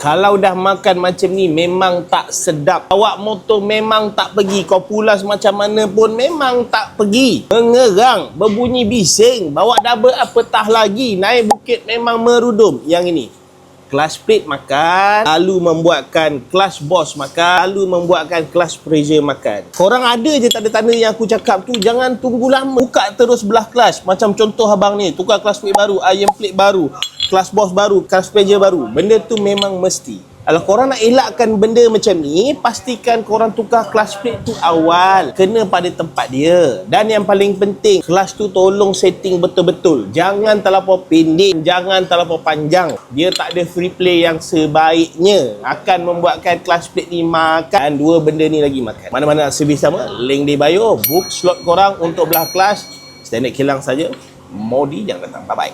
Kalau dah makan macam ni memang tak sedap. Awak motor memang tak pergi. Kau pulas macam mana pun memang tak pergi. Mengerang, berbunyi bising. Bawa double apetah lagi. Naik bukit memang merudum. Yang ini. Clutch plate makan, lalu membuatkan clutch boss makan, lalu membuatkan clutch pressure makan. Korang ada je tanda-tanda yang aku cakap tu, jangan tunggu lama. Buka terus belah clutch. Macam contoh abang ni, tukar clutch plate baru, iron plate baru, clutch boss baru, clutch pressure baru. Benda tu memang mesti. Kalau korang nak elakkan benda macam ni, pastikan korang tukar clutch plate tu awal. Kena pada tempat dia. Dan yang paling penting, clutch tu tolong setting betul-betul. Jangan terlampau pendek, jangan terlampau panjang. Dia tak ada free play yang sebaiknya. Akan membuatkan clutch plate ni makan. Dan dua benda ni lagi makan. Mana-mana nak servis sama, link di bio. Book slot korang untuk belah clutch. Standard kilang saja. Modi jangan datang. Bye-bye.